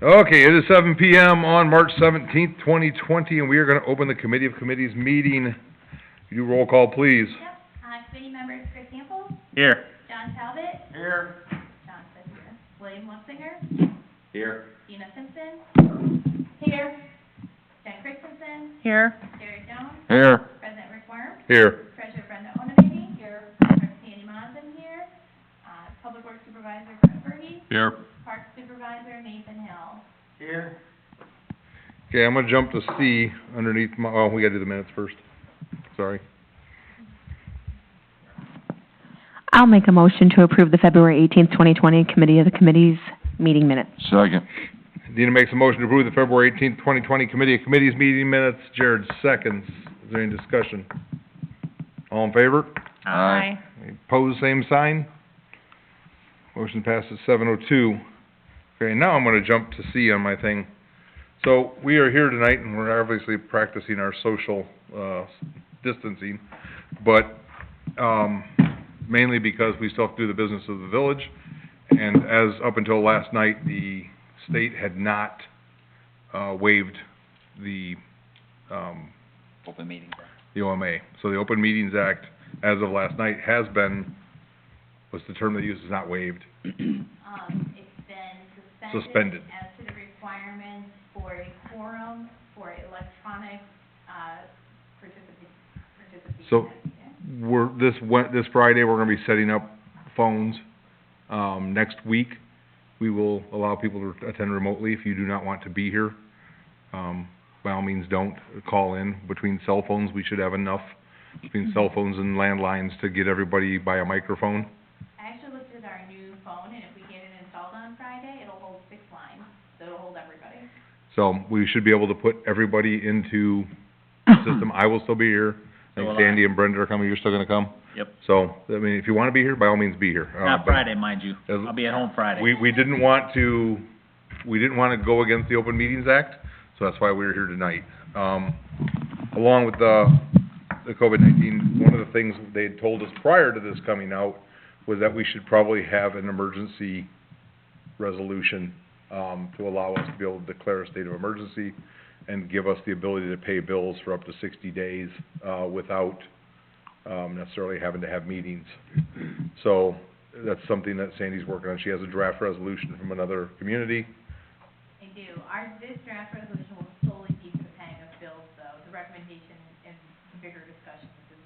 Okay, it is 7 p.m. on March 17th, 2020, and we are going to open the Committee of Committees meeting. You roll call, please. Yep. Committee members Chris Sample, Here. John Talbot, Here. John said here, William Luxinger, Here. Dina Simpson, here, Jen Christensen, Here. Jerry Jones, Here. President Rick Worm, Here. Treasurer Brenda Onamady, here, Clerk Sandy Mazen here, Public Works Supervisor Brett Berge, Here. Park Supervisor Nathan Hill. Here. Okay, I'm going to jump to C underneath my, oh, we got to do the minutes first. Sorry. I'll make a motion to approve the February 18th, 2020 Committee of the Committees meeting minutes. Second. Dina makes a motion to approve the February 18th, 2020 Committee of Committees meeting minutes. Jared seconds. Is there any discussion? All in favor? Aye. Any opposed, same sign. Motion passes 7:02. Okay, now I'm going to jump to C on my thing. So we are here tonight, and we're obviously practicing our social distancing, but mainly because we still have to do the business of the village. And as up until last night, the state had not waived the Open meeting. the OMA. So the Open Meetings Act, as of last night, has been, what's the term they use, is not waived. It's been Suspended. as to the requirements for a quorum, for electronic, participation. So this Friday, we're gonna be setting up phones. Next week, we will allow people to attend remotely if you do not want to be here. By all means, don't call in. Between cell phones, we should have enough between cell phones and landlines to get everybody by a microphone. I actually looked at our new phone, and if we get it installed on Friday, it'll hold 6 lines, so it'll hold everybody. So we should be able to put everybody into the system. I will still be here. I So think will Sandy and Brenda are coming. You're still gonna come? Yep. So, I mean, if you wanna be here, by all means, be here. Not but Friday, mind you. I'll be at home Friday. We didn't want to go against the Open Meetings Act, so that's why we're here tonight. Along with the COVID-19, one of the things they had told us prior to this coming out was that we should probably have an emergency resolution, to allow us to be able to declare a state of emergency and give us the ability to pay bills for up to 60 days, without, necessarily having to have meetings. So, that's something that Sandy's working on. She has a draft resolution from another community. I do. This draft resolution will solely be for the paying of bills, though. The recommendation and bigger discussion that the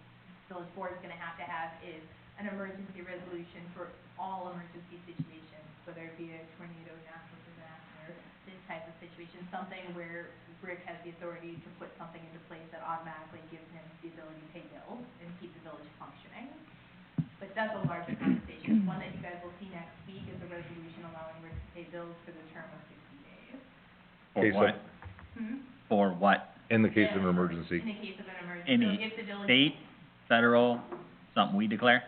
village board is gonna have is an emergency resolution for all emergency situations, whether it be a tornado, natural disaster, this type of situation, something where Rick has the authority to put something into place that automatically gives him the ability to pay bills and keep the village functioning. But that's a larger conversation. One that you guys will see next week is a resolution allowing Rick to pay bills for the term of 60 days. For Case what? For what? In the case of an emergency. In the case of an emergency. Any So if the village... state, federal, something we declare?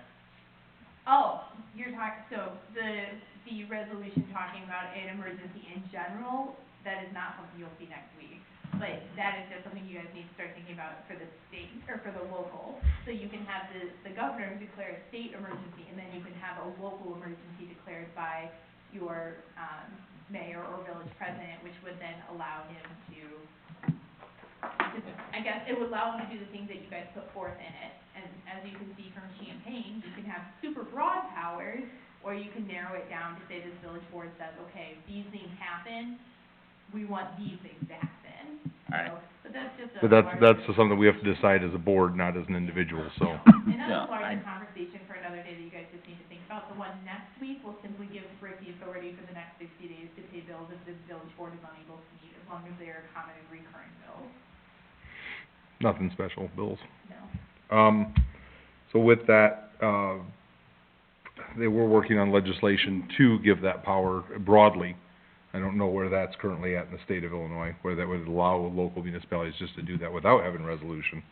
Oh, you're talking, so the resolution talking about an emergency in general, that is not something you'll see next week. But that is just something you guys need to start thinking about for the state, or for the local. So you can have the governor declare a state emergency, and then you can have a local emergency declared by your, mayor or village president, which would then allow him to, I guess, it would allow him to do the things that you guys put forth in it. And as you can see from Champaign, you can have super broad powers, or you can narrow it down to say this village board says, okay, these things happen, we want these things to happen. Alright. But that's just a But that's larger... something we have to decide as a board, not as an individual, so. And that's Yeah, a larger conversation for another day that you guys just need to think about. The one next week will simply give Rick the authority for the next 60 days to pay bills if the village board is unable to meet, as long as they are accommodated recurring bills. Nothing special, bills. No. So with that, they were working on legislation to give that power broadly. I don't know where that's currently at in the state of Illinois, where that would allow local municipalities just to do that without having resolution.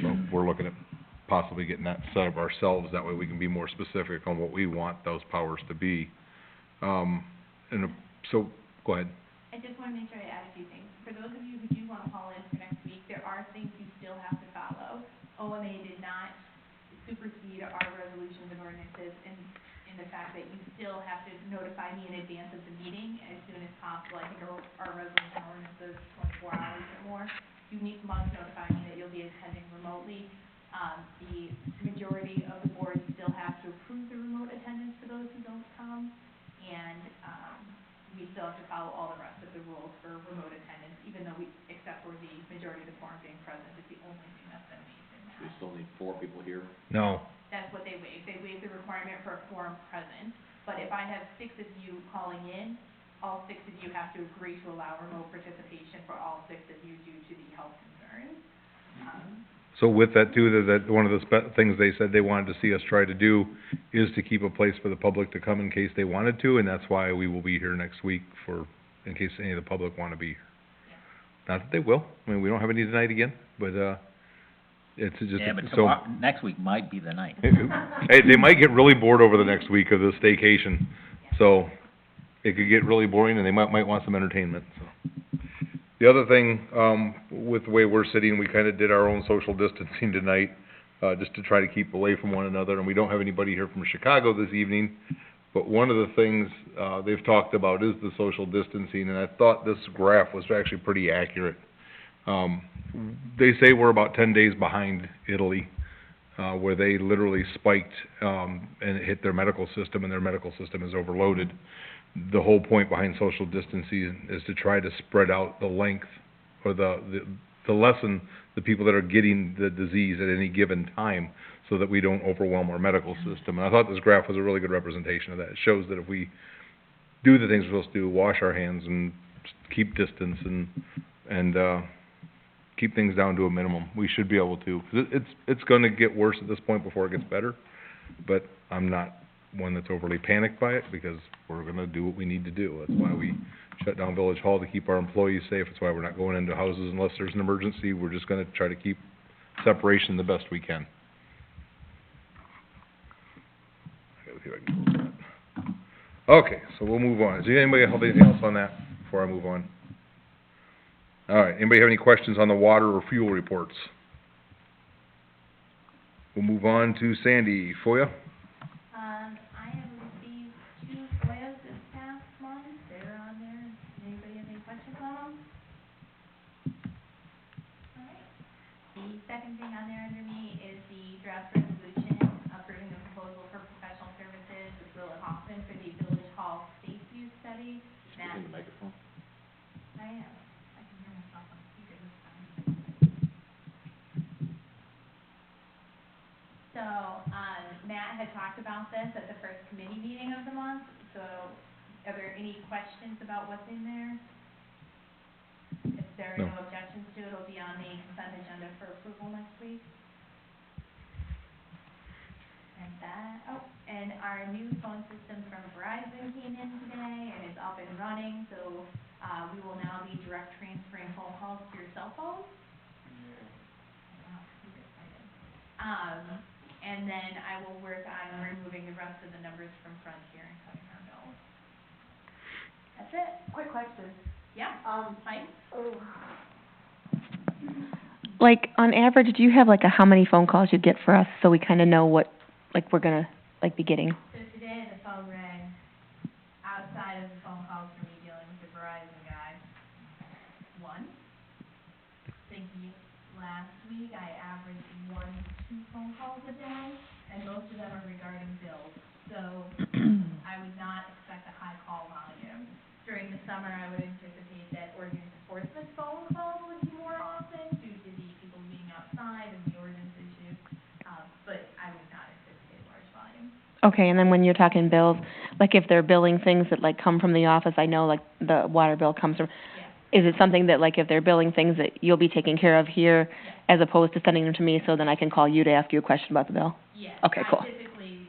So we're looking at possibly getting that set up ourselves, that way we can be more specific on what we want those powers to be. So, go ahead. I just want to make sure I add a few things. For those of you who do want to call in for next week, there are things you still have to follow. OMA did not supersede our resolutions and ordinances in the fact that you still have to notify me in advance of the meeting as soon as possible. possible. I think our resolution ordinance is 24 hours or more. You need must notify me that you'll be attending remotely. The majority of the board still has to approve the remote attendance for those who don't come, and, we still have to follow all the rest of the rules for remote attendance, even though except for the majority of the quorum being present, is the only thing that's been waived in that. We still need 4 people here. No. That's what they waive. They waive the requirement for a quorum present, but if I have 6 of you calling in, all 6 of you have to agree to allow remote participation for all 6 of you due to the health concerns. So with that too, that one of the things they said they wanted to see us try to do is to keep a place for the public to come in case they wanted to, and that's why we will be here next week in case any of the public wanna be here. Not that they will, I mean, we don't have any tonight again, but, it's just, Yeah, but so. tomorrow, next week might be the night. Hey, they might get really bored over the next week of this staycation, so it could get really boring and they might want some entertainment, so. The other thing, with the way we're sitting, we kinda did our own social distancing tonight, just to try to keep away from one another, and we don't have anybody here from Chicago this evening. But one of the things, they've talked about is the social distancing, and I thought this graph was actually pretty accurate. They say we're about 10 days behind Italy, where they literally spiked, and it hit their medical system, and their medical system is overloaded. The whole point behind social distancing is to try to spread out the length, or the lessen the people that are getting the disease at any given time, so that we don't overwhelm our medical system. And I thought this graph was a really good representation of that. It shows that if we do the things we're supposed to do, wash our hands and keep distance and keep things down to a minimum, we should be able to. 'Cause it's gonna get worse at this point before it gets better, but I'm not one that's overly panicked by it, because we're gonna do what we need to do. That's why we shut down Village Hall, to keep our employees safe. That's why we're not going into houses unless there's an emergency. We're just gonna try to keep separation the best we can. Okay, see if I can do that. Okay, so we'll move on. Does anybody have anything else on that before I move on? All right, anybody have any questions on the water or fuel reports? We'll move on to Sandy. FOIA? I have received 2 FOIAs this past month. They're on there. Anybody have any questions on them? All right. The second thing on there under me is the draft resolution approving the proposal for professional services with Will and Hoffman for the Village Hall Safe Use Study. Speak in the microphone. I am. I can hear myself on speaker this time. So, Matt had talked about this at the first committee meeting of the month, so are there any questions about what's in there? If there are No. no objections to it, it'll be on the consent agenda for approval next week. And our new phone system from Verizon came in today and is up and running, so, we will now be direct transferring phone calls to your cell phone. Wow, super excited. And then I will work on removing the rest of the numbers from Frontier and cutting our bills. That's it. Quick question. Yeah, Mike? Like, on average, do you have like how many phone calls you get for us, so we kinda know what, like, we're gonna, like, be getting? So today the phone rang, outside of the phone calls for me dealing with the Verizon guy. 1. Last week I averaged 1 to 2 phone calls a day, and most of them are regarding bills. So I would not expect a high call volume. During the summer, I would anticipate that ordinance enforcement phone calls would be more often due to the people being outside and the ordinance issue, but I would not anticipate large volume. Okay, and then when you're talking bills, like if they're billing things that like come from the office, I know like the water bill comes from, Yeah. is it something that like if they're billing things that you'll be taking care of here, as opposed to sending them to me, so then I can call you to ask you a question about the bill? Yes. Okay, cool. I typically,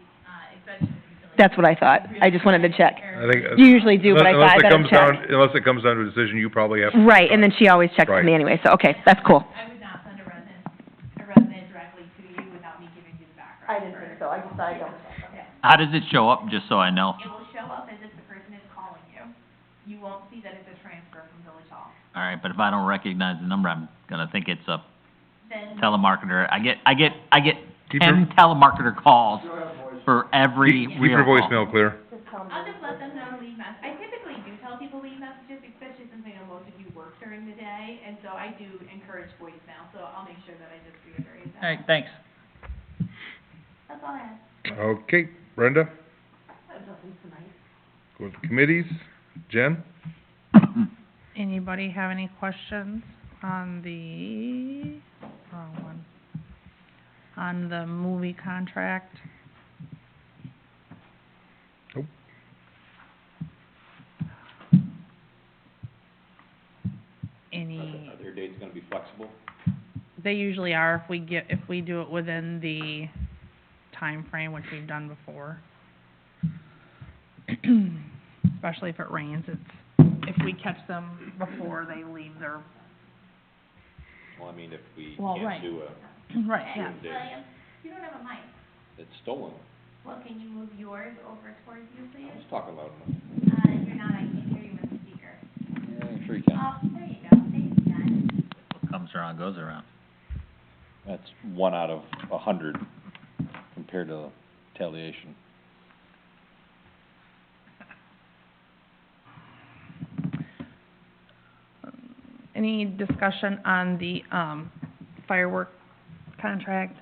especially with utilities. That's what I thought. I just wanted to check. I think. You usually do, but I thought I better check. Unless it comes down to a decision, you probably have to. Right, and then she always checks with me Right. anyway, so, okay, that's cool. I would not send a resident directly to you without me giving you the background. I didn't think so, I just thought I'd double check. Yeah. How does it show up, just so I know? It will show up as if the person is calling you. You won't see that it's a transfer from Village Hall. All right, but if I don't recognize the number, I'm gonna think it's a Then, telemarketer. I get Keep 10 telemarketer calls for every Keep real your call. voicemail clear. Just tell them. I'll just let them know to leave I typically do tell people leave messages, especially since I know most of you work during the day, and so I do encourage voicemail, so I'll make sure that I just reiterate that. All right, thanks. That's all I have. Okay, Brenda, I have nothing tonight. go with the committees. Jen? Anybody have any questions on the, wrong one, on the movie contract? Nope. Any, Are their dates gonna be flexible? they usually are if we do it within the time frame, which we've done before. Especially if it rains, if we catch them before they leave their, Well, I mean, if we Well, can't right. do right, Hey, yeah. William, you don't have a mic. it's stolen. Well, can you move yours over towards you, I please? was talking loud enough. You're not, I can't hear you with the speaker. Yeah, I'm sure you can. Oh, there you go, thanks, Jen. What comes around goes around. That's 1 out of 100 compared to retaliation. Any discussion on the, firework contract?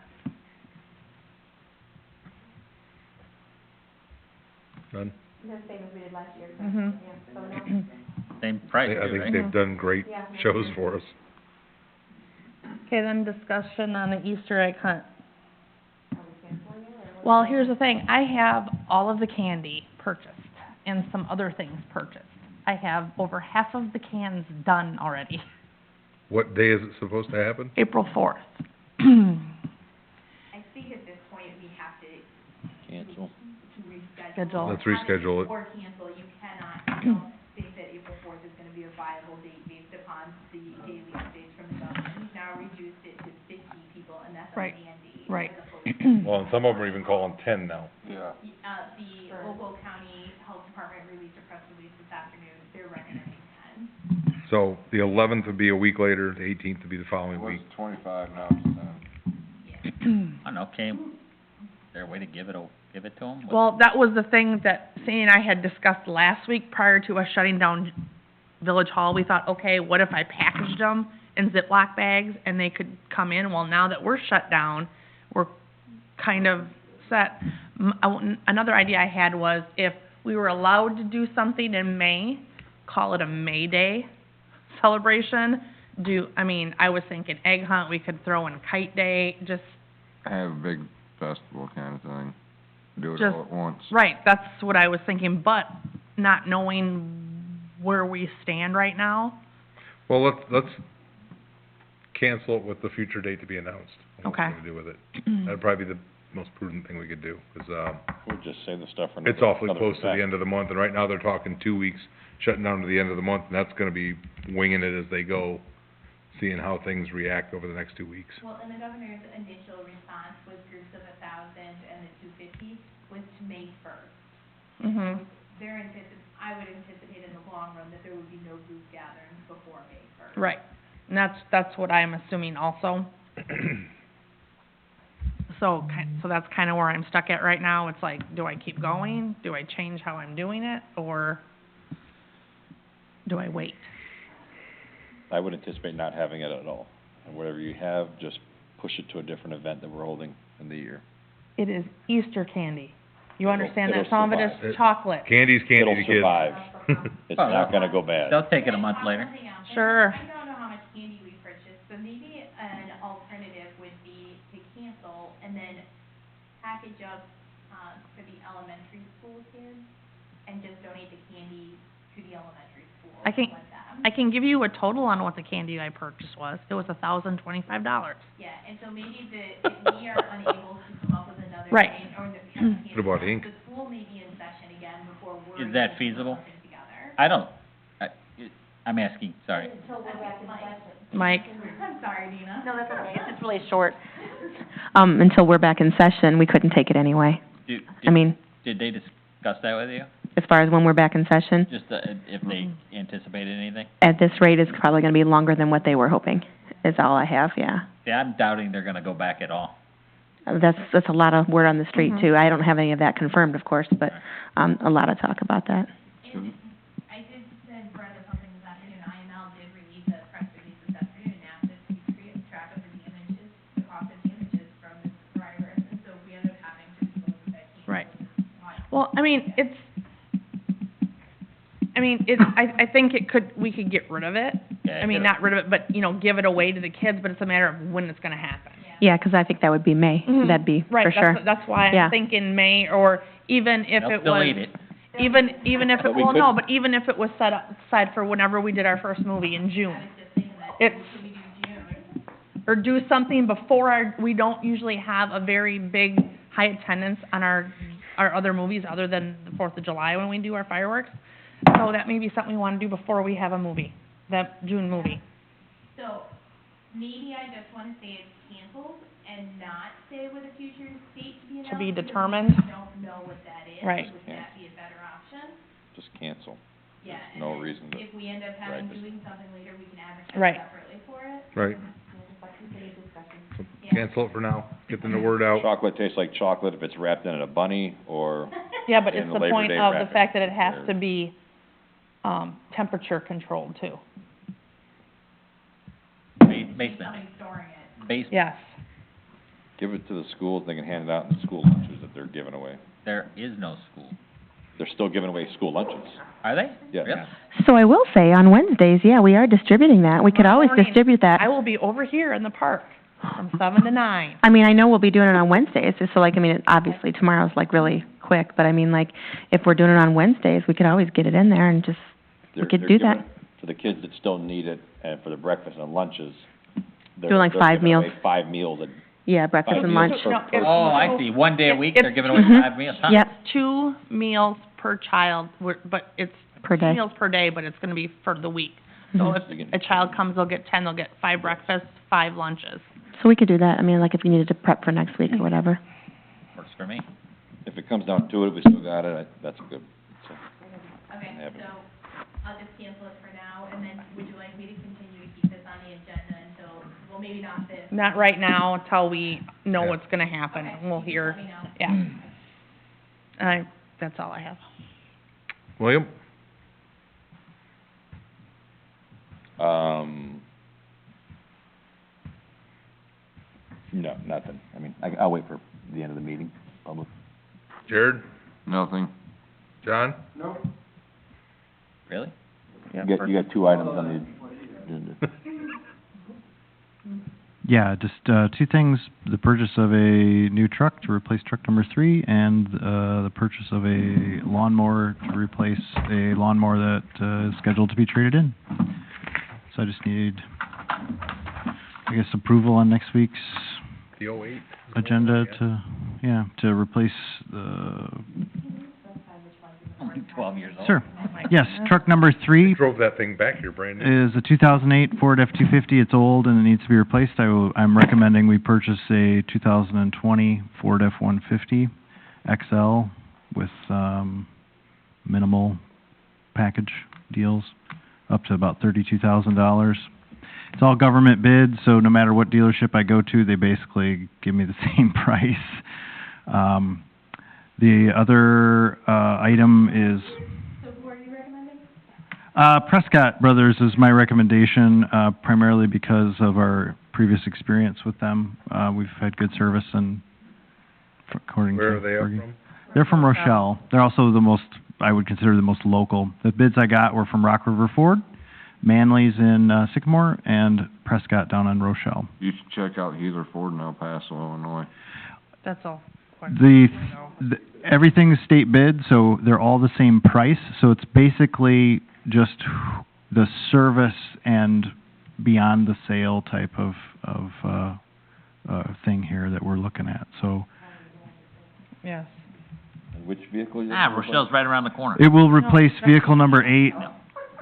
None? The same as we did last year. Mhm. Yeah, so no, Same price, I too, think right? they've done great Yeah. shows for us. Okay, then discussion on the Easter egg hunt. are we canceling it or what? Well, here's the thing, I have all of the candy purchased and some other things purchased. I have over half of the cans done already, What day is it supposed to happen? April 4th. I think at this point, we have to Cancel. to reschedule. Schedule. Let's reschedule it. Or cancel, you cannot, you don't think that April 4th is gonna be a viable date based upon the daily updates from the government. We've now reduced it to 50 people, and that's a Right. mandate. Right. As opposed to, Well, and some of them are even calling 10 now. Yeah. the local county health department released a press release this afternoon, they're recommending 10. So the 11th would be a week later, the 18th would be the following week. 25, now it's 10. I don't know, okay, is there a way to give it to them? Well, that was the thing that Sandy and I had discussed last week prior to us shutting down Village Hall. We thought, okay, what if I packaged them in Ziploc bags and they could come in? Well, now that we're shut down, we're kind of set. Another idea I had was if we were allowed to do something in May, call it a May Day celebration. I was thinking egg hunt, we could throw in kite day, just, Have a big festival kind of thing. Do it Just- all at once. right, that's what I was thinking, but not knowing where we stand right now. Well, let's cancel it with the future date to be announced. What we're Okay. gonna do with it. That'd probably be the most prudent thing we could do, 'cause, We'll just save the stuff for it's awfully another close to the event. end of the month, and right now they're talking 2 weeks, shutting down to the end of the month, and that's gonna be winging it as they go, seeing how things react over the next 2 weeks. Well, and the governor's initial response was groups of 1,000 and the 250 was to May 1st. Mhm. I would anticipate in the long run that there would be no group gatherings before May 1st. Right, and that's what I'm assuming also. So that's kinda where I'm stuck at right now. It's like, do I keep going? Do I change how I'm doing it? Or do I wait? I would anticipate not having it at all. And whatever you have, just push it to a different event that we're holding in the year. It is Easter candy. You It'll- understand that it'll some of it survive. is chocolate. Candy's candy It'll to kids. survive. It's Well, not gonna go bad. They'll take it a month later. Something else. Sure. I don't know how much candy we purchased, but maybe an alternative would be to cancel and then package up, for the elementary school kids and just donate the candy to the elementary school. I can- Let them. I can give you a total on what the candy I purchased was. It was $1,025. Yeah, and so maybe if we are unable to come up with another Right. thing, or the candy. What about ink? The school may be in session again before we're. Is that able to put feasible? something together. I'm asking, sorry. Until we're back in session. Mike? I'm sorry, Dina. No, that's okay, it's just really short. Until we're back in session, we couldn't take it anyway. Did they discuss that with you? As far as when we're back in session, Just, if they anticipated anything? at this rate, it's probably gonna be longer than what they were hoping, is all I have, yeah. Yeah, I'm doubting they're gonna go back at all. That's a lot of word on the street Mhm. too. I don't have any of that confirmed, of course, but, a lot of talk about that. And I did and Brenda something this afternoon, IML did release a press release this afternoon and asked us to keep track of the damages, the cost of damages from this virus, and so we ended up having to dispose of that case. Right. Well, I mean, I think we could get rid of it. Yeah, I mean, get it. not rid of it, but, give it away to the kids, but it's a matter of when it's gonna happen. Yeah, 'cause I think that would be May. Mhm. That'd be, Right, for sure. that's why Yeah. I'm thinking May, or even if Nope, it was. delete it. Even if But it, we well, no, could- but even if it was set aside for whenever we did our first movie in June. I was just thinking that, It's, should we do June? or do something before we don't usually have a very big, high attendance on our other movies other than the 4th of July when we do our fireworks. So that may be something we wanna do before we have a movie, that June movie. So, maybe I just wanna say it's canceled and not say with a future date to be announced. To be because determined. We don't know what that is. Right. Would that be a better option? Just cancel. Yeah, There's and no then reason to- if we end up having, Right. doing something later, we can advertise Right. separately for it. Right. So cancel it for now, get the word out. Chocolate tastes like chocolate if it's wrapped in a bunny, or, Yeah, but In it's the the Labor point Day of the wrapping. fact that it has Or- to be, temperature controlled too. Basement, Somebody storing it. basement, Yes. give it to the schools, they can hand it out in the school lunches that they're giving away. there is no school. They're still giving away school lunches. Are they? Yeah. Really? So I will say, on Wednesdays, yeah, we are distributing that. We could Tomorrow always morning, distribute that. I will be over here in the park from 7 to 9. I mean, I know we'll be doing it on Wednesdays, just so like, I mean, obviously tomorrow's like really quick, but I mean, like, if we're doing it on Wednesdays, we could always get it in there and just, we They're- could they're do giving that. it For the kids that still need it, and for the breakfast and lunches, they're Doing like they're 5 giving away meals. 5 meals a Yeah, breakfast Five and meals lunch. per No, person. it's- Oh, I see, one day a week, they're It's- giving away Mhm. 5 meals, huh? Yep, 2 meals per child, but it's per 2 day. meals per day, but it's gonna be for the week. So Mhm. if You can- a child comes, they'll get 10, they'll get 5 breakfasts, 5 lunches. So we could do that, I mean, like, if you needed to prep for next week or whatever. Works for me. If it comes down to it, we still got it, that's good. So, Okay, Have it. so I'll just cancel it for now, and then would you like me to continue to keep this on the agenda until, well, maybe not this. Not right now, until we know Yeah. what's gonna happen, Okay, we'll you just hear, let me know. yeah. That's all I have. William? No, nothing. I mean, I'll wait for the end of the meeting, public. Jared? Nothing. John? Really? Yeah, You got 2 items on the agenda. Yeah, just, 2 things, the purchase of a new truck to replace truck number 3, and, the purchase of a lawnmower to replace a lawnmower that, is scheduled to be traded in. So I just need, I guess, approval on next week's The 08? agenda to replace the, Only 12 years old. sure. Oh my Yes, goodness. truck number 3 Drove that thing back here brand new. is a 2008 Ford F-250. It's old and it needs to be replaced. I'm recommending we purchase a 2020 Ford F-150 XL with, minimal package deals, up to about $32,000. It's all government bid, so no matter what dealership I go to, they basically give me the same price. The other, item is, So who are you recommending? Prescott Brothers is my recommendation, primarily because of our previous experience with them. We've had good service and according to Where are they up Fergie. from? They're from Rochelle. They're also the most, I would consider the most local. The bids I got were from Rock River Ford, Manley's in, Sycamore, and Prescott down in Rochelle. You should check out Healer Ford in El Paso, Illinois. That's all. Everything's state bid, so they're all the same price, so it's basically just the service and beyond the sale type of, thing here that we're looking at, so. Yes. And which vehicle you? Rochelle's right around the corner. It will replace vehicle number 8,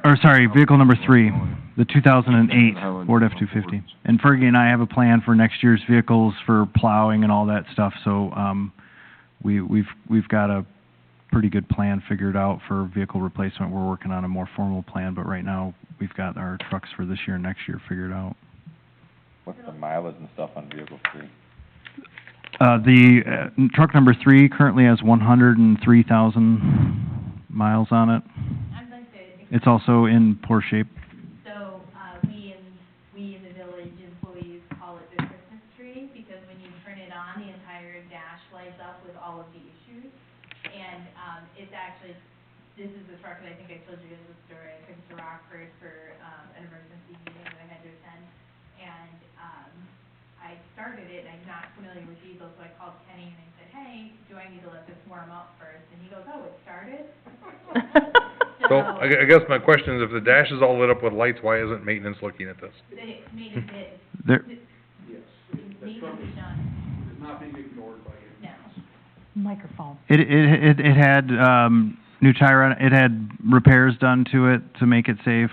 or sorry, vehicle number 3, the 2008 Ford F-250. And Fergie and I have a plan for next year's vehicles for plowing and all that stuff, so, we've got a pretty good plan figured out for vehicle replacement. We're working on a more formal plan, but right now, we've got our trucks for this year and next year figured out. What's the mileage and stuff on vehicle 3? Truck number 3 currently has 103,000 miles on it. I'd like to It's also in poor shape. So, we in the village employees call it the Christmas tree, because when you turn it on, the entire dash lights up with all of the issues. And, it's actually, this is the truck that I think I told you guys the story. I took it to Rockford for, an emergency meeting that I had to attend. And, I started it, and I'm not familiar with diesel, so I called Kenny and I said, hey, do I need to let this warm up first? And he goes, oh, it started? So, I guess my question is, if the dash is all lit up with lights, why isn't maintenance looking at this? They made it bid. There, It needed to be done. It's not being ignored by anyone. No. Microphone. it had, new tire on it, it had repairs done to it to make it safe,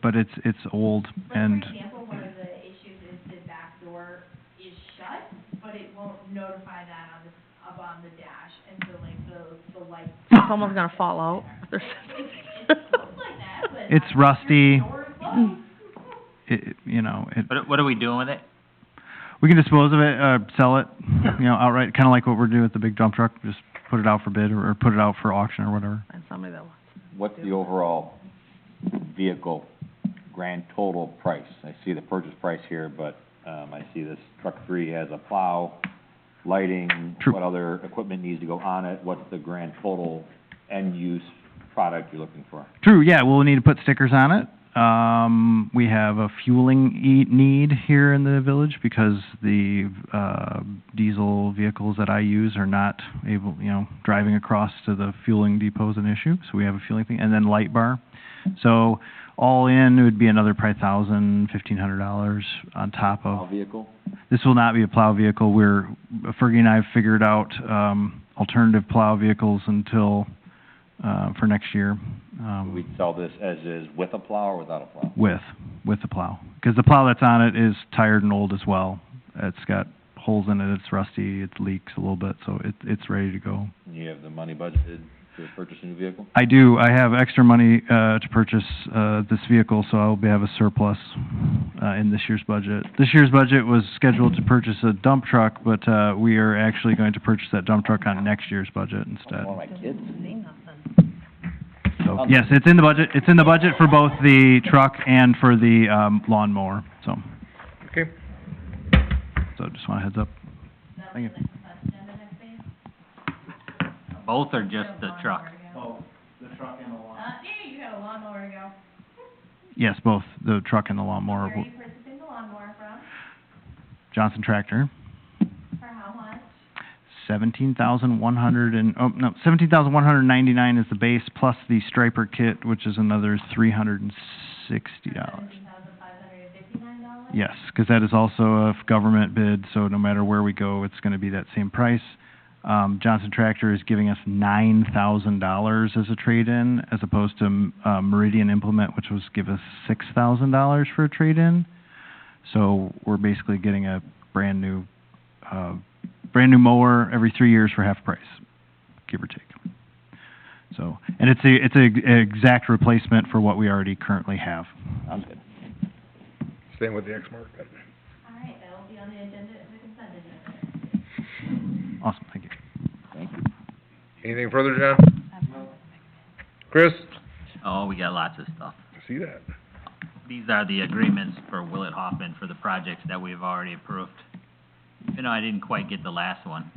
but it's old, Like, and, for example, one of the issues is the back door is shut, but it won't notify that up on the dash, and so like the light. It's almost gonna fall out. It looks like that, but. It's rusty. Your door is closed. you know, it, What are we doing with it? we can dispose of it, sell it, outright, kinda like what we're doing with the big dump truck, just put it out for bid, or put it out for auction or whatever. And somebody that wants. What's the overall vehicle grand total price? I see the purchase price here, but, I see this truck 3 has a plow, lighting, True. what other equipment needs to go on it? What's the grand total end-use product you're looking for? True, yeah, we'll need to put stickers on it. We have a fueling need here in the village because the, diesel vehicles that I use are not able, driving across to the fueling depot is an issue, so we have a fueling thing, and then light bar. So, all in, it would be another probably $1,000-$1,500 on top Plow of. vehicle? This will not be a plow vehicle. Fergie and I have figured out, alternative plow vehicles until, for next year. We'd sell this as is with a plow or without a plow? With the plow. Because the plow that's on it is tired and old as well. It's got holes in it, it's rusty, it leaks a little bit, so it's ready to go. You have the money budgeted to purchase a new vehicle? I do. I have extra money, to purchase, this vehicle, so I'll have a surplus, in this year's budget. This year's budget was scheduled to purchase a dump truck, but, we are actually going to purchase that dump truck on next year's budget instead. One of my kids. So, yes, it's in the budget. It's in the budget for both the truck and for the, lawnmower, so. Okay. So just want a heads up. Thank you. Both or just the truck? Both, the truck and the lawnmower. Yeah, you got a lawnmower to go. Yes, both, the truck and the lawnmower. Where are you purchasing the lawnmower from? Johnson Tractor, For how much? $17,199 is the base, plus the striper kit, which is another $360. $17,559? Yes, because that is also a government bid, so no matter where we go, it's gonna be that same price. Johnson Tractor is giving us $9,000 as a trade-in, as opposed to, Meridian Implement, which was give us $6,000 for a trade-in. So we're basically getting a brand new mower every 3 years for half price, give or take. So, and it's a exact replacement for what we already currently have. Sounds good. Staying with the X-Mark then. All right, that'll be on the agenda, the consent agenda. Awesome, thank you. Thank you. Anything further, John? Chris? Oh, we got lots of stuff. I see that. These are the agreements for Willett Hoffman for the projects that we've already approved. I didn't quite get the last one.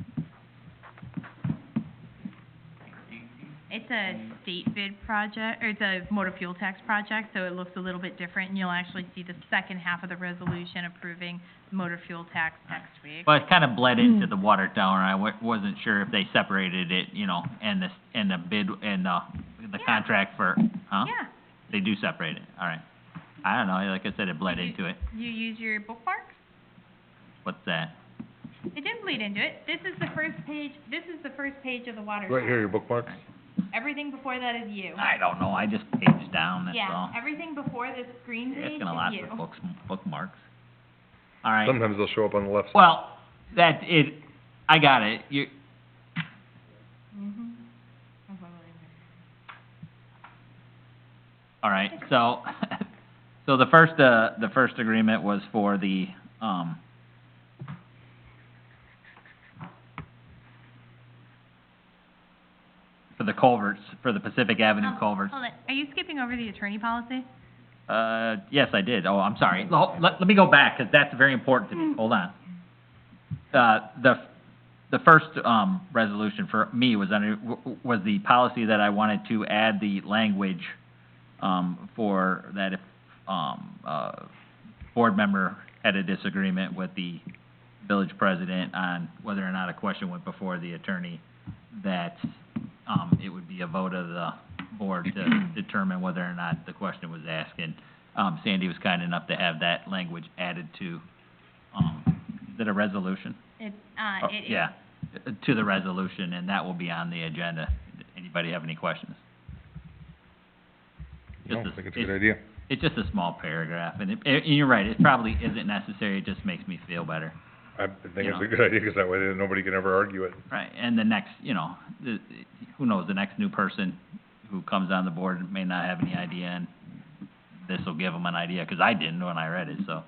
It's a state bid project, or it's a motor fuel tax project, so it looks a little bit different, and you'll actually see the second half of the resolution approving motor fuel tax next week. Well, it kind of bled into the water tower, and I wasn't sure if they separated it, and the bid, and the Yeah. contract for, huh? Yeah, They do separate it, all right. I don't know, like I said, it bled into it. you use your bookmarks? What's that? It didn't bleed into it. This is the first page of the water Right here, tower. your bookmarks. Everything before that is you. I don't know, I just paged down, that's all. Yeah, everything before this green page It's is gonna last you. for bookmarks. All right. Sometimes they'll show up on the left side. Well, I got it, Mhm. all right, so, so the first agreement was for the, for the culverts, for the Pacific Avenue culverts. Hold on, are you skipping over the attorney policy? Yes, I did. Oh, I'm sorry. Let me go back, 'cause that's very important to me. Hold on. The first, resolution for me was was the policy that I wanted to add the language, for that if, board member had a disagreement with the village president on whether or not a question went before the attorney, that, it would be a vote of the board to determine whether or not the question was asked. And, Sandy was kind enough to have that language added to, is it a resolution? It is. Yeah, to the resolution, and that will be on the agenda. Anybody have any questions? No, I Just think it's a good idea. It's just a small paragraph, and you're right, it probably isn't necessary, it just makes me feel better. I think it's a good idea, 'cause that way then nobody can ever argue it. Right, and the next, who knows, the next new person who comes on the board may not have any idea, and this'll give them an idea, 'cause I didn't when I read it, so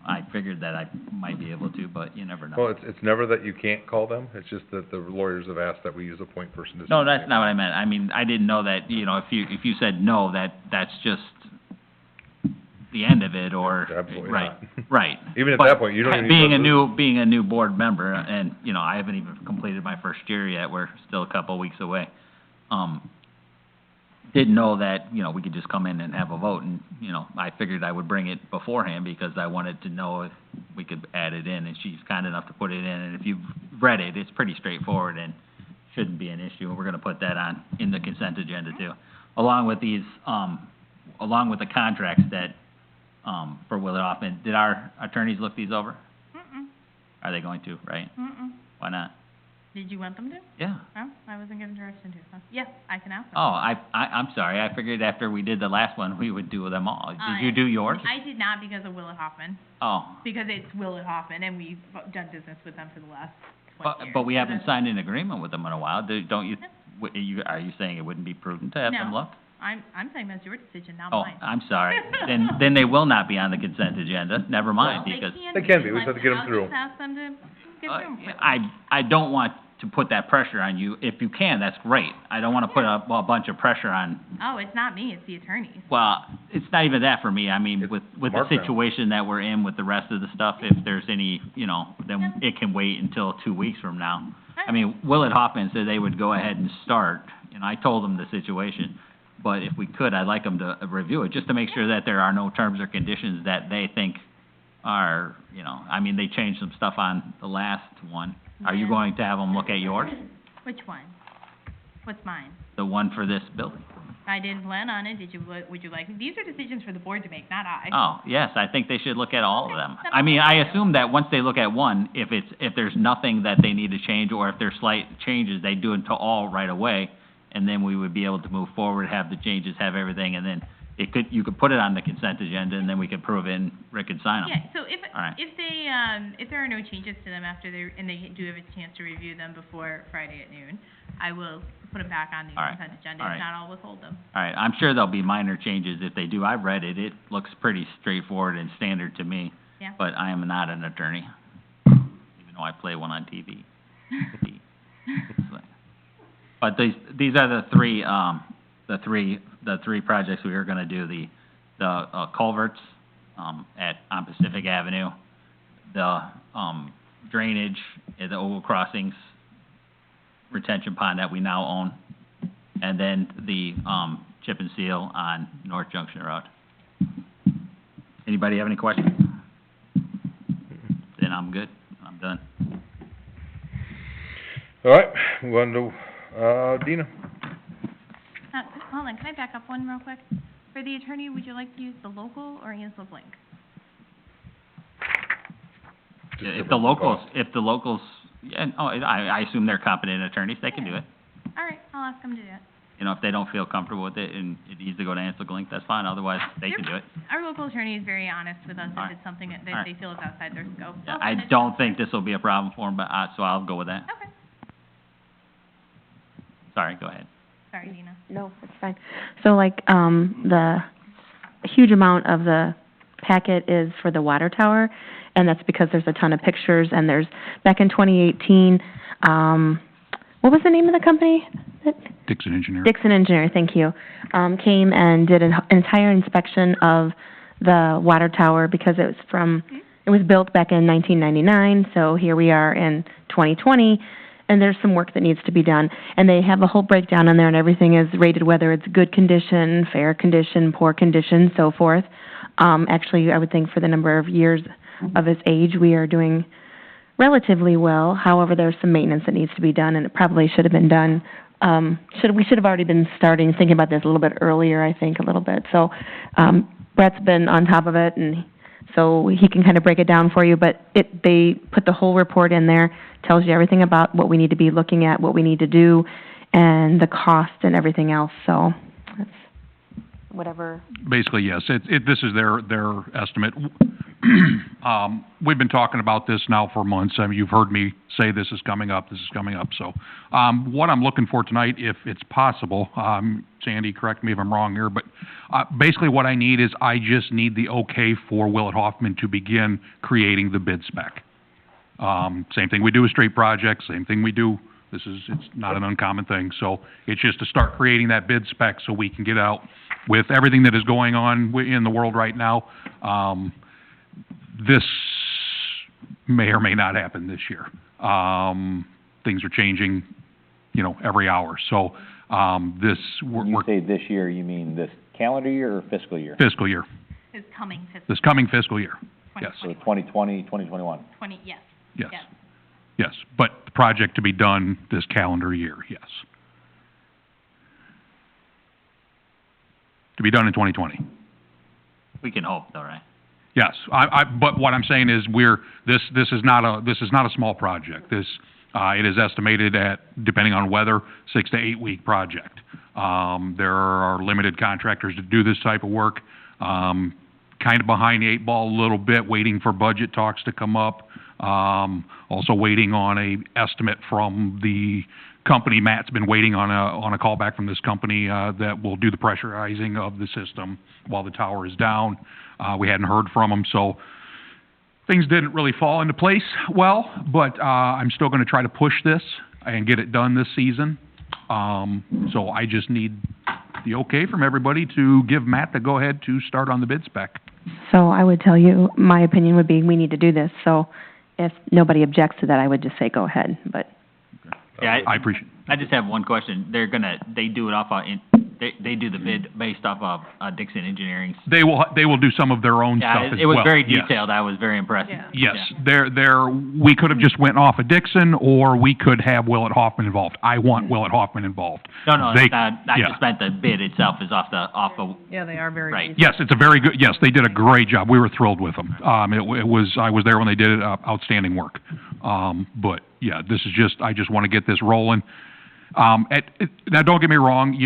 I figured that I might be able to, but you never know. Well, it's never that you can't call them, it's just that the lawyers have asked that we use a point person to. No, that's not what I meant. I mean, I didn't know that, if you said no, that's just the end of it, or. Absolutely Right, not. right. Even at But that point, you don't even. being a new board member, and, I haven't even completed my first year yet, we're still a couple of weeks away. Didn't know that, we could just come in and have a vote, and, I figured I would bring it beforehand, because I wanted to know if we could add it in, and she's kind enough to put it in, and if you've read it, it's pretty straightforward, and shouldn't be an issue, and we're gonna put that on, in the consent agenda too. Along with these, along with the contracts that, for Willett Hoffman, did our attorneys look these over? Mm-mm, Are they going to, right? mm-mm. Why not? Did you want them to? Yeah. Oh, I wasn't given direction to, so, yes, I can ask them. Oh, I'm sorry, I figured after we did the last one, we would do them all. Did you do yours? I did not because of Willett Hoffman, Oh, because it's Willett Hoffman, and we've done business with them for the last 20 years. but we So haven't that's- signed an agreement with them in a while. Don't you, are you saying it wouldn't be prudent to have them No. look? I'm saying that's your decision, not Oh, mine. I'm sorry. Then they will not be on the consent agenda. Never mind, They because can They can be. We just unless- have to get 'em I'll through. just ask them to get through 'em quickly. I don't want to put that pressure on you. If you can, that's great. I don't wanna put a bunch of pressure on, Oh, it's not me, it's the attorneys. well, it's not even that for me. I mean, It's with the Mark now. situation that we're in with the rest of the stuff, if there's any, then it can wait until 2 weeks from now. I mean, Willett Hoffman said they would go ahead and start, and I told them the situation. But if we could, I'd like them to review it, just to make sure that there are no terms or conditions that they think are, I mean, they changed some stuff on the last one. Are you Yeah. going to have them look at yours? Which one? What's mine? The one for this building? I didn't plan on it, would you like, these are decisions for the board to make, not I. Oh, yes, I think they should look at all of them. Okay, I mean, I then I'll- assume that once they look at one, if there's nothing that they need to change, or if there's slight changes, they do it to all right away, and then we would be able to move forward, have the changes, have everything, and then you could put it on the consent agenda, and then we could prove it, and Rick could sign them. Yeah, so if, All right. if there are no changes to them after and they do have a chance to review them before Friday at noon, I will put them back on the All right, consent agenda. all If right. not, I'll withhold them. All right, I'm sure there'll be minor changes if they do. I've read it, it looks pretty straightforward and standard to me. Yeah. But I am not an attorney, even though I play one on TV. But these are the three projects we are gonna do, the culverts, on Pacific Avenue, the, drainage at the Oval Crossings retention pond that we now own, and then the, chip and seal on North Junction Road. Anybody have any questions? Then I'm good, I'm done. All right, move on to, Dina. Hold on, can I back up one real quick? For the attorney, would you like to use the local or Ansel Blink? If the locals, yeah, I assume they're competent attorneys, they can do it. All right, I'll ask them to do it. If they don't feel comfortable with it and it needs to go to Ansel Glink, that's fine, otherwise they can do it. Our local attorney is very honest with us All right. if it's something that All right. they feel is outside their scope. Yeah, I'll I send it- don't think this will be a problem for them, but, so I'll go with that. Okay, Sorry, go ahead. sorry, Dina. No, it's fine. So like, the huge amount of the packet is for the water tower, and that's because there's a ton of pictures, and back in 2018, what was the name of the company? Dixon Engineering. Dixon Engineering, thank you, came and did an entire inspection of the water tower because it was built back in 1999, so here we are in 2020, and there's some work that needs to be done. And they have a whole breakdown on there, and everything is rated, whether it's good condition, fair condition, poor condition, so forth. Actually, I would think for the number of years of its age, we are doing relatively well. However, there's some maintenance that needs to be done, and it probably should have been done. We should have already been thinking about this a little bit earlier, I think, a little bit. So, Brett's been on top of it, and so he can kind of break it down for you, but they put the whole report in there, tells you everything about what we need to be looking at, what we need to do, and the cost and everything else, so that's whatever. Basically, yes, this is their estimate. We've been talking about this now for months. I mean, you've heard me say this is coming up, so, what I'm looking for tonight, if it's possible, Sandy, correct me if I'm wrong here, but, basically what I need is I just need the okay for Willett Hoffman to begin creating the bid spec. Same thing we do with street projects, same thing we do, it's not an uncommon thing, so it's just to start creating that bid spec so we can get out with everything that is going on in the world right now. This may or may not happen this year. Things are changing, every hour. So, When you say this year, you mean this calendar year or fiscal year? Fiscal year. This coming This coming fiscal year. Yes. So 2020, 2021? yes. Yes. Yes. But the project to be done this calendar year, yes. To be done in 2020. We can hope though, right? Yes, but what I'm saying is this is not a small project. It is estimated at, depending on weather, 6 to 8 week project. There are limited contractors to do this type of work. Kind of behind the 8 ball a little bit, waiting for budget talks to come up. Also waiting on a estimate from the company. Matt's been waiting on a call back from this company, that will do the pressurizing of the system while the tower is down. We hadn't heard from them, so things didn't really fall into place well, but, I'm still gonna try to push this and get it done this season. So I just need the okay from everybody to give Matt the go-ahead to start on the bid spec. So I would tell you, my opinion would be we need to do this, so if nobody objects to that, I would just say go ahead, but. Yeah, I appreciate it. I just have one question. They do it off they do the bid based off of, Dixon Engineering. They will do some of their own stuff as well. Yeah, it was very yes. detailed. I was very impressed. Yeah. Yes, we could have just went off of Dixon, or we could have Willett Hoffman involved. I want Willett Hoffman involved. No, They- it's not, I yeah. just meant the bid itself is off the, Yeah, they are very Right. detailed. Yes, it's a very good, yes, they did a great job. We were thrilled with them. I was there when they did it, outstanding work. But, yeah, this is just, I just want to get this rolling. Now, don't get me wrong,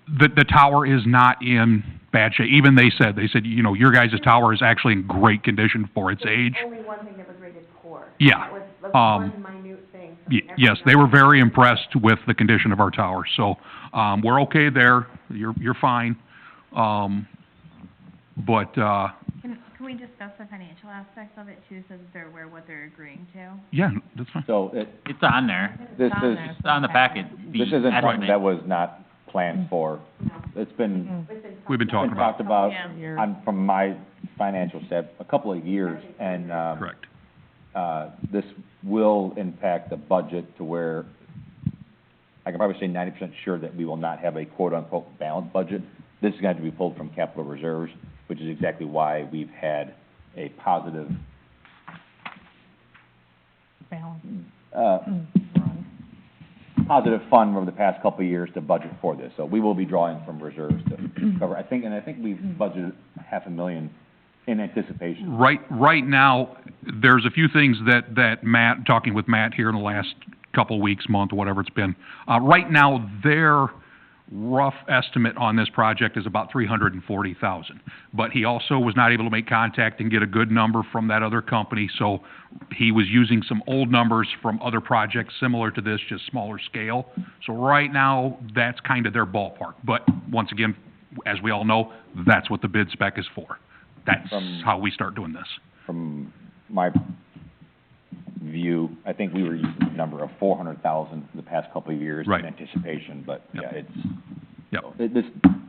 the tower is not in bad shape. Even they said, your guys' tower is actually in great condition for its age. Only one thing that was rated poor. Yeah. That was one minute thing. Yes, they were very impressed with the condition of our tower, so, we're okay there, you're fine. But, Can we discuss the financial aspects of it too, so that they're aware what they're agreeing to? yeah, that's fine. So it's on there. this It's on is, there. It's on the packet. this isn't something that was not planned for. It's been, We've been talking been about, talked about, Yeah. from my financial set, a couple of years, and, correct. this will impact the budget to where I can probably say 90% sure that we will not have a quote-unquote balanced budget. This is going to be pulled from capital reserves, which is exactly why we've had a positive, positive fund over the past couple of years to budget for this. So we will be drawing from reserves to cover, I think we've budgeted $500,000 in anticipation. Right now, there's a few things that Matt, talking with Matt here in the last couple of weeks, month, whatever it's been. Right now, their rough estimate on this project is about $340,000. But he also was not able to make contact and get a good number from that other company, so he was using some old numbers from other projects similar to this, just smaller scale. So right now, that's kind of their ballpark. But once again, as we all know, that's what the bid spec is for. That's how we start doing this. From my view, I think we were using the number of 400,000 the past couple of years Right. in anticipation, but, Yep. yeah, it's, Yep. it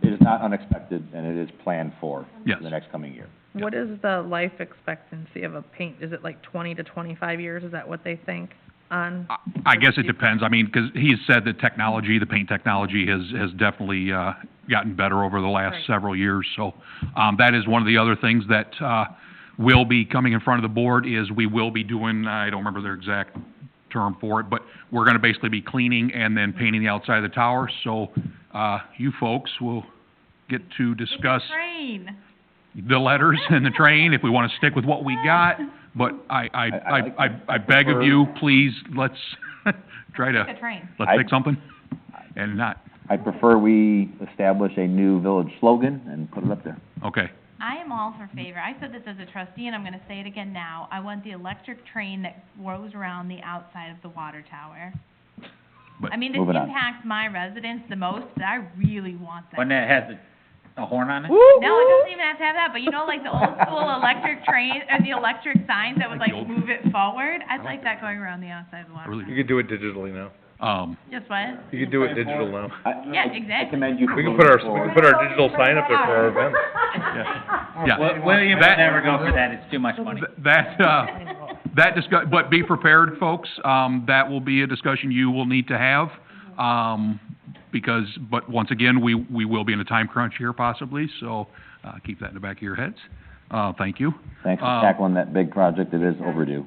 is not unexpected, and it is planned for Yes. the next coming year. Yeah. What is the life expectancy of a paint, is it like 20 to 25 years, is that what they think on? I guess it depends, I mean, 'cause he's said that technology, the paint technology has definitely, gotten better over the last Right. several years, so, that is one of the other things that, will be coming in front of the board, is we will be doing, I don't remember their exact term for it, but we're gonna basically be cleaning and then painting the outside of the tower, so, you folks will get to discuss Train. the letters and the train, if we wanna stick with what we got, but I beg of you, please, let's try Take a to, train. let's pick something, and not, I prefer we establish a new village slogan and put it up there. okay. I am all for favor. I said this as a trustee, and I'm gonna say it again now. I want the electric train that goes around the outside of the water tower. But- I mean, this Moving on. impacts my residents the most, but I really want that. When it has a horn on it? No, it doesn't even have to have that, but you know, like the old school electric train, or the electric signs that would like move it forward? I'd like that going around the outside of the water Really? tower. You could do it digitally now. Just what? You could do it digital now. Yeah, I exactly. commend you for We can moving put our forward. digital sign up there for our events. Yeah. William That- would never go for that, it's too much money. That discuss, but be prepared, folks, that will be a discussion you will need to have, because, but once again, we will be in a time crunch here possibly, so, keep that in the back of your heads. Thank you. Thanks for tackling that big project, it is overdue.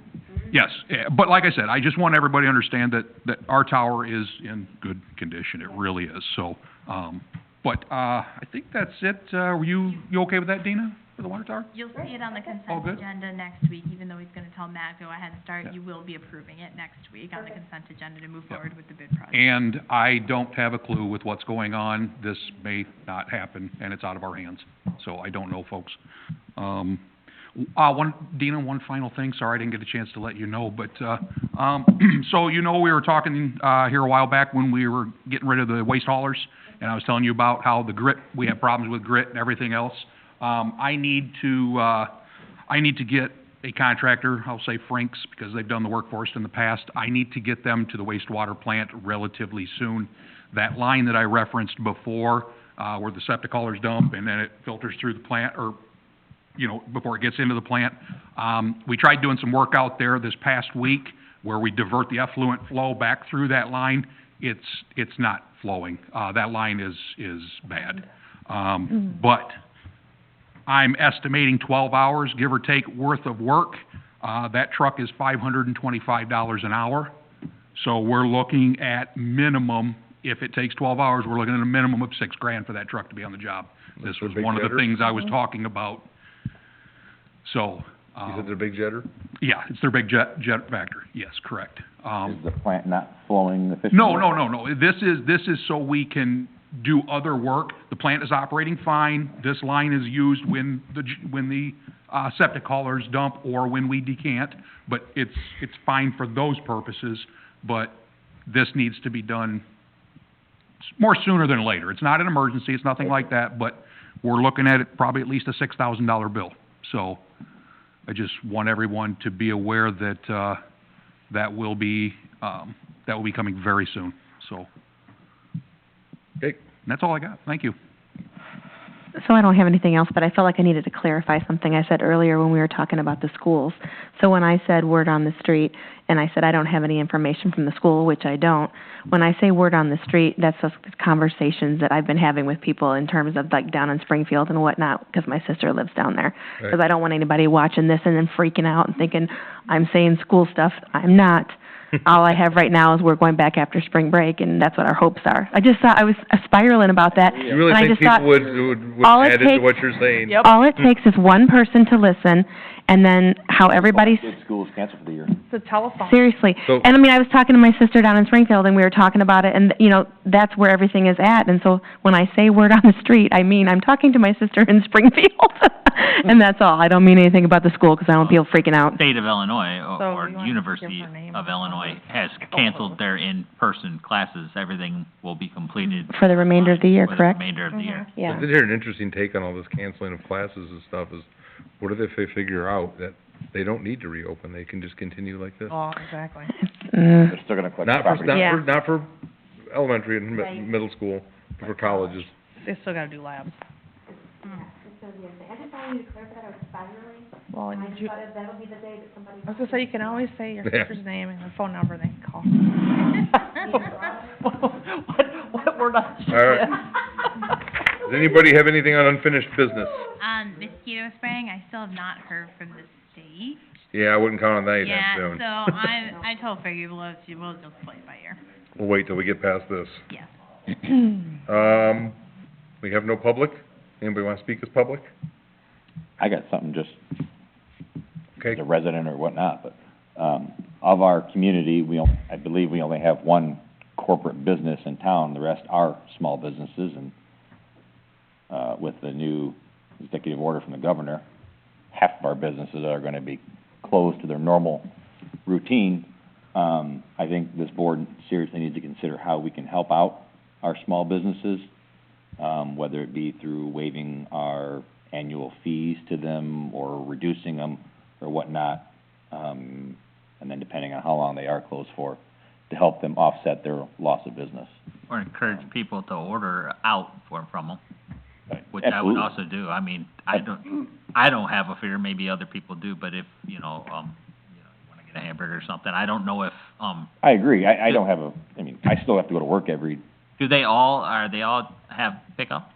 Yes, but like I said, I just want everybody to understand that our tower is in good condition, it really is, so, but, I think that's it. Were you okay with that, Dina, for the water tower? You'll see it on the All consent good? agenda next week, even though he's gonna tell Matt, go ahead and start, Yeah. you will be approving it next week on the consent agenda to move Yep. forward with the bid project. And I don't have a clue with what's going on. This may not happen, and it's out of our hands. So I don't know, folks. Dina, one final thing. Sorry, I didn't get a chance to let you know, but, so you know, we were talking, here a while back when we were getting rid of the waste haulers, and I was telling you about how the grit, we have problems with grit and everything else. I need to get a contractor, I'll say Franks, because they've done the work for us in the past. I need to get them to the wastewater plant relatively soon. That line that I referenced before, where the septic haulers dump and then it filters through the plant, or, you know, before it gets into the plant. We tried doing some work out there this past week where we divert the effluent flow back through that line. It's not flowing. That line is bad. But I'm estimating 12 hours, give or take, worth of work. That truck is $525 an hour. So we're looking at minimum, if it takes 12 hours, we're looking at a minimum of $6,000 for that truck to be on the job. This That's a was big one of the jetter? things I was talking about. So, You said they're big jetter? yeah, it's their big jet factor. Yes, correct. Is the plant not flowing efficiently? No. This is so we can do other work. The plant is operating fine. This line is used when the septic haulers dump or when we decant, but it's fine for those purposes, but this needs to be done more sooner than later. It's not an emergency, it's nothing like that, but we're looking at it probably at least a $6,000 bill. So I just want everyone to be aware that, that will be coming very soon, so. Okay. And that's all I got. Thank you. So I don't have anything else, but I felt like I needed to clarify something I said earlier when we were talking about the schools. So when I said word on the street, and I said I don't have any information from the school, which I don't, when I say word on the street, that's just conversations that I've been having with people in terms of like down in Springfield and whatnot, because my sister lives down there. Right. Because I don't want anybody watching this and then freaking out and thinking I'm saying school stuff. I'm not. All I have right now is we're going back after spring break, and that's what our hopes are. I just thought I was spiraling about that. You really and I think just thought, people would all it add into takes- what you're saying? Yep. all it takes is one person to listen, and then how everybody's, Did schools cancel for the year? It's a telephone. seriously. So- And I mean, I was talking to my sister down in Springfield, and we were talking about it, and, you know, that's where everything is at. And so when I say word on the street, I mean, I'm talking to my sister in Springfield. And that's all. I don't mean anything about the school, because I don't want people freaking out. State of Illinois, So or you want to University give her name? of Illinois, has canceled their in-person classes. Everything will be completed. For the remainder of the year, for the correct? remainder of the year. I did hear an interesting take on all this canceling of classes and stuff is, what if they figure out that they don't need to reopen, they can just continue like this. Oh, exactly. Mm, They're still gonna collect Not for, property. not Yeah. for, not for elementary and Right. middle school, but for colleges. They still gotta do labs. It's gonna be a thing. I just wanted you to clarify that I was spiraling. Well, And I and just you, thought that'll be the day that somebody. I was gonna say, you can always say your Yeah. sister's name and the phone number, they can call. What, we're not All right. Does anybody have anything on unfinished business? Mosquito spraying, I still have not heard from the state. Yeah, I wouldn't count on that anytime Yeah, soon. so I told Fergie we'll just play it by ear. We'll wait till we get past this. Yes. We have no public? Anybody wanna speak as public? I got something just Okay. as a resident or whatnot, but, of our community, I believe we only have one corporate business in town, the rest are small businesses, and, with the new executive order from the governor, half of our businesses are gonna be closed to their normal routine. I think this board seriously needs to consider how we can help out our small businesses, whether it be through waiving our annual fees to them or reducing them or whatnot, and then depending on how long they are closed for, to help them offset their loss of business. Or encourage people to order out from them, which I Absolutely. would also do. I mean, I don't have a fear, maybe other people do, but if, you wanna get a hamburger or something, I don't know if, I agree, I don't have I mean, I still have to go to work every, do they all have pickup?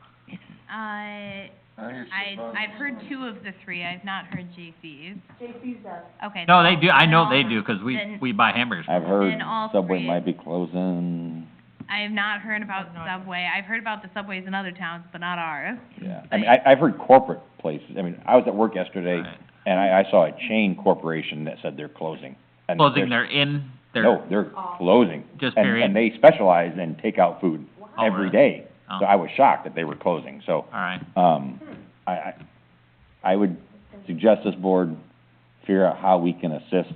I've heard two of the three, I've not heard JC's. JC's does. Okay. No, then they do, I know all- they do, 'cause then- we buy hamburgers. I've heard And all Subway three- might be closing, I have not heard about Subway, I've heard about the Subways in other towns, but not ours. yeah. I mean, I've heard corporate places, I mean, I was at work yesterday, Right. and I saw a chain corporation that said they're closing. And Closing there's- their No, they're closing. Just And- period? And they specialize in takeout food Oh, every really? day. Oh. So I was shocked that they were closing, so, All right, I would suggest this board figure out how we can assist,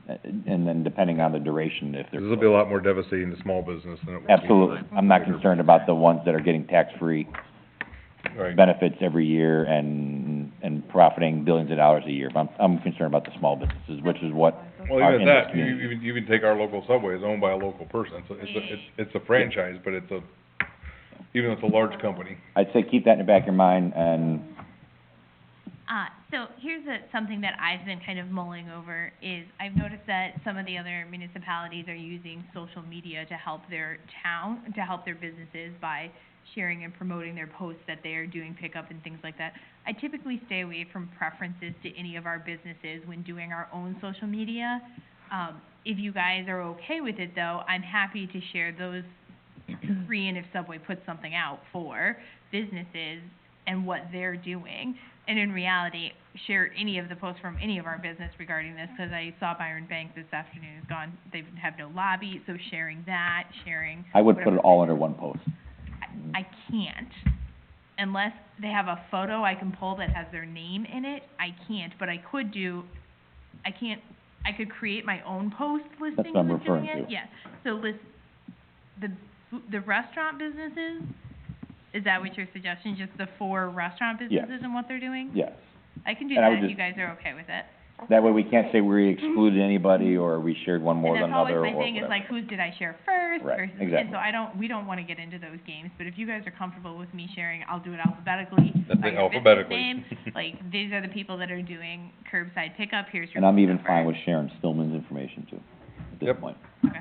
and then depending on the duration, if they're. This will be a lot more devastating to small business than it will. Absolutely. I'm not concerned about the ones that are getting tax-free Right. benefits every year and profiting billions of dollars a year. But I'm concerned about the small businesses, which is what Well, are even in at this that, you community. even take our local Subway, it's owned by a local person, so it's a franchise, but even though it's a large company. I'd say keep that in the back of your mind, and So here's something that I've been kind of mulling over is I've noticed that some of the other municipalities are using social media to help their businesses by sharing and promoting their posts that they are doing pickup and things like that. I typically stay away from preferences to any of our businesses when doing our own social media. If you guys are okay with it though, I'm happy to share those three, and if Subway puts something out for businesses and what they're doing. And in reality, share any of the posts from any of our business regarding this, because I saw Byron Bank this afternoon is gone, they have no lobby, so sharing that, sharing. I would put whatever- it all under one post. I can't, unless they have a photo I can pull that has their name in it, I can't, but I could create my own post listing what I'm listing referring it, to. yeah. So list, the restaurant businesses, is that what you're suggesting, just the 4 restaurant Yes. businesses and what they're doing? Yes. I can do And I that would if you just- guys are okay with it. That way we can't say we excluded anybody, or we shared one more than And that's another, or always my thing, is whatever. like, who did I share first Right, versus, exactly. and so we don't wanna get into those games, but if you guys are comfortable with me sharing, I'll do it alphabetically. That's by it, your business alphabetically. name. Like, these are the people that are doing curbside pickup, here's your And I'm phone even number. fine with sharing Stillman's information too, at this Yep. point. Okay.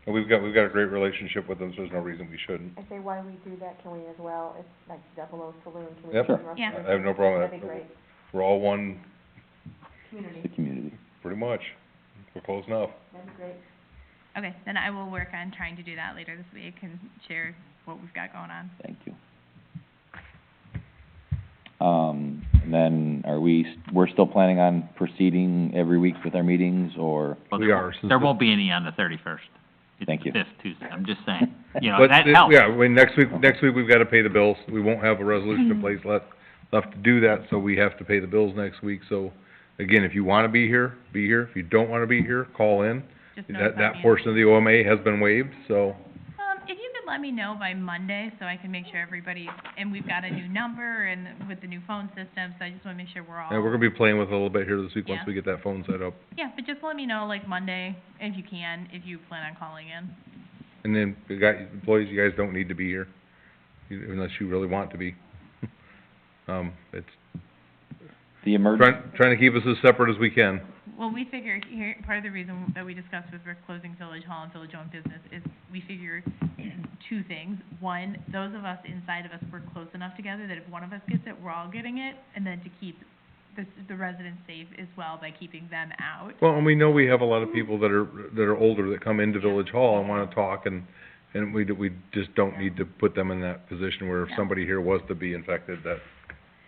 And we've got a great relationship with them, so there's no reason we shouldn't. I say, why we do that, can we as well, it's like Double O Saloon, can we? Yep. do Sure. restaurant Yeah. I have no problem with That'd that. be great, We're all one, community, The community. pretty much. We're close enough. that'd be great. Okay, then I will work on trying to do that later this week and share what we've got going on. Thank you. And then we're still planning on proceeding every week with our meetings, or? Well, We there are, won't- since There the- won't be any on the 31st. Thank you. It's the 5th Tuesday, I'm just saying, But, that helps. yeah, I mean, next week we've gotta pay the bills. We won't have a resolution in place left to do that, so we have to pay the bills next week. So, again, if you wanna be here, be here. If you don't wanna be here, call in. Just notify That me. portion of the OMA has been waived, so, If you could let me know by Monday so I can make sure everybody, and we've got a new number and with the new phone system, so I just wanna make sure we're all. Yeah, we're gonna be playing with it a little bit here this week, once Yeah. we get that phone set up. Yeah, but just let me know like Monday, if you can, if you plan on calling in. And then, employees, you guys don't need to be here, unless you really want to be. It's, The emergency, trying to keep us as separate as we can. Well, we figure here, part of the reason that we discussed with Rick closing Village Hall and village-owned business is we figure two things. One, those of us inside of us work close enough together that if one of us gets it, we're all getting it, and then to keep the residents safe as well by keeping them out. Well, and we know we have a lot of people that are older that come into Village Hall and wanna talk, and we just don't need to put them in that position where if No. somebody here was to be infected, that,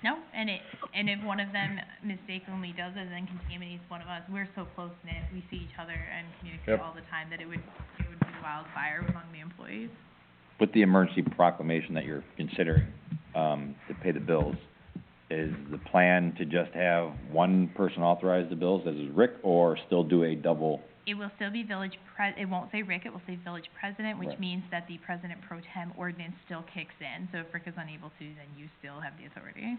No, and if one of them mistakenly does it and then contaminates one of us, we're so close-knit, we see each other and communicate Yep. all the time that it would be wildfire among the employees. with the emergency proclamation that you're considering, to pay the bills, is the plan to just have one person authorize the bills, as is Rick, or still do a double? It will still be it won't say Rick, it will say village president, which Right. means that the president pro tem ordinance still kicks in. So if Rick is unable to, then you still have the authority.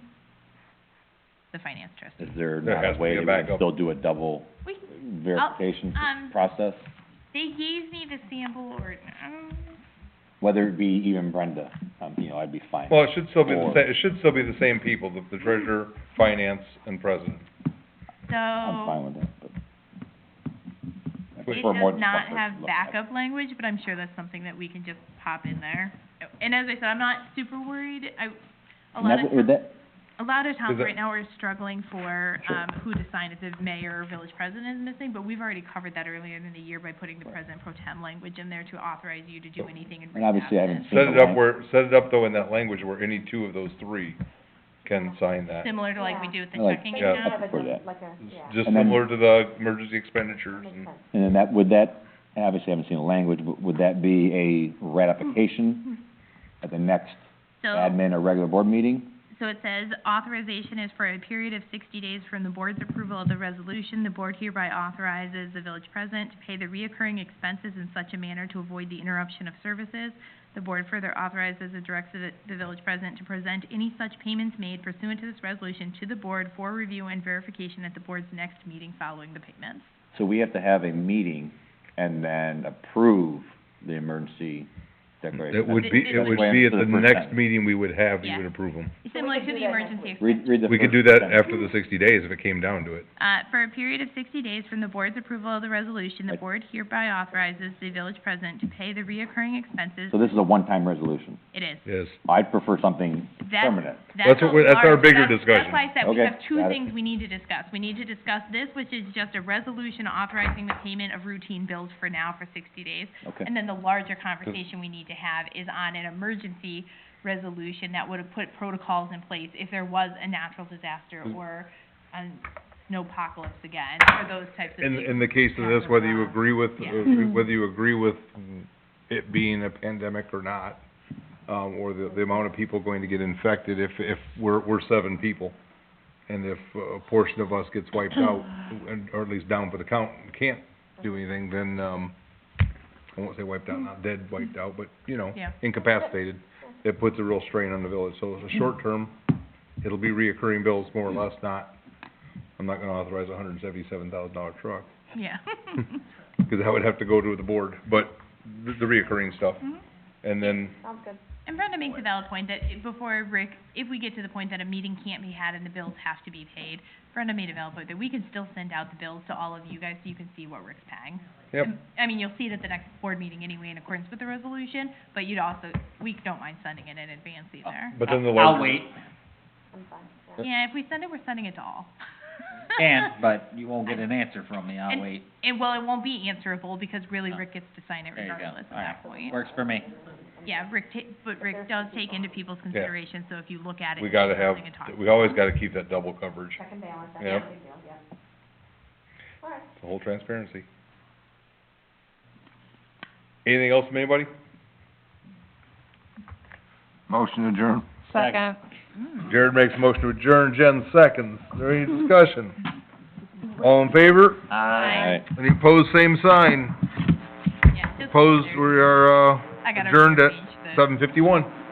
The finance trustee. Is there There not has a to way be a that we can backup. still do a double We, verification um, process? they gave me the sample or, Whether it be even Brenda, I'd be fine. well, it should still be Or- it should still be the same people, the treasurer, finance, and president. so. I'm fine with that, but. I It prefer more does than not one have person looking at it. backup language, but I'm sure that's something that we can just pop in there. And as I said, I'm not super worried. A And lot that's, of would towns, that, a lot of towns Is it- right now are struggling for, Sure. who to sign if the mayor or village president is missing, but we've already covered that earlier in the year by putting the president pro tem language in there to authorize you to do anything in and obviously I haven't seen Set the it up lang- set it up though in that language where any two of those three can sign that. Similar to like we do with the I like- checking Yeah. account. I prefer that. Like a, yeah, Just And then- similar to the emergency expenditures makes and, sense. And then that, would that, obviously I haven't seen the language, but would that be a ratification at the next So. admin or regular board meeting? So it says authorization is for a period of 60 days from the board's approval of the resolution. The board hereby authorizes the village president to pay the reoccurring expenses in such a manner to avoid the interruption of services. The board further authorizes and directs the village president to present any such payments made pursuant to this resolution to the board for review and verification at the board's next meeting following the payments. So we have to have a meeting and then approve the emergency declaration. it would be It would at For the first next time. meeting we would have, you Yeah. would approve them. Similar could to do the that next emergency week. expense. Read the We could do first that sentence. after the 60 days if it came down to it. For a period of 60 days from the board's approval of the resolution, the Right. board hereby authorizes the village president to pay the reoccurring expenses. So this is a one-time resolution. It is. Yes. I'd prefer something permanent. That's what that's our bigger That's discussion. why I said we Okay, have two got it. things we need to discuss. We need to discuss this, which is just a resolution authorizing the payment of routine bills for now for 60 days. Okay. And then the larger conversation we need to have is on an emergency resolution that would have put protocols in place if there was a natural disaster or a snowpocalypse again, or those types of things. In the case of this, whether you agree with, Yeah. whether you agree with it being a pandemic or not, or the amount of people going to get infected, if we're 7 people, and if a portion of us gets wiped out, or at least down for the count, and can't do anything, then, I won't say wiped out, not dead, wiped out, but, Yeah. incapacitated, it puts a real strain on the village. So it's a short term, it'll be reoccurring bills more or less, I'm not gonna authorize a $177,000 truck, Yeah. because that would have to go to the board, but the reoccurring stuff. And then, Sounds good. And Brenda makes a valid point that before Rick, if we get to the point that a meeting can't be had and the bills have to be paid, Brenda made a valid point that we can still send out the bills to all of you guys so you can see what Rick's paying. yep, I mean, you'll see it at the next board meeting anyway in accordance with the resolution, but we don't mind sending it in advance either. but then the I'll larger. wait, I'm fine, yeah. Yeah, if we send it, we're sending it to all. but you won't get an answer from me, I'll And- wait. Well, it won't be answerable because really Oh. Rick gets to sign it There you go. regardless at All right. that point. Works for me. Yeah, but Rick does take into people's consideration, so if you look at it. We gotta it's have, something to talk we always gotta keep that double coverage, Check and balance, that's Yeah. no big deal, yeah. All right. the whole transparency. Anything else from anybody? Motion adjourned. Second. Jared makes a motion to adjourn, Jen seconds. Is there any discussion? All in favor? Aye. All right. Any opposed, same sign. Yeah, just Opposed, consider- we are, I gotta adjourned at rearrange this. 7:51.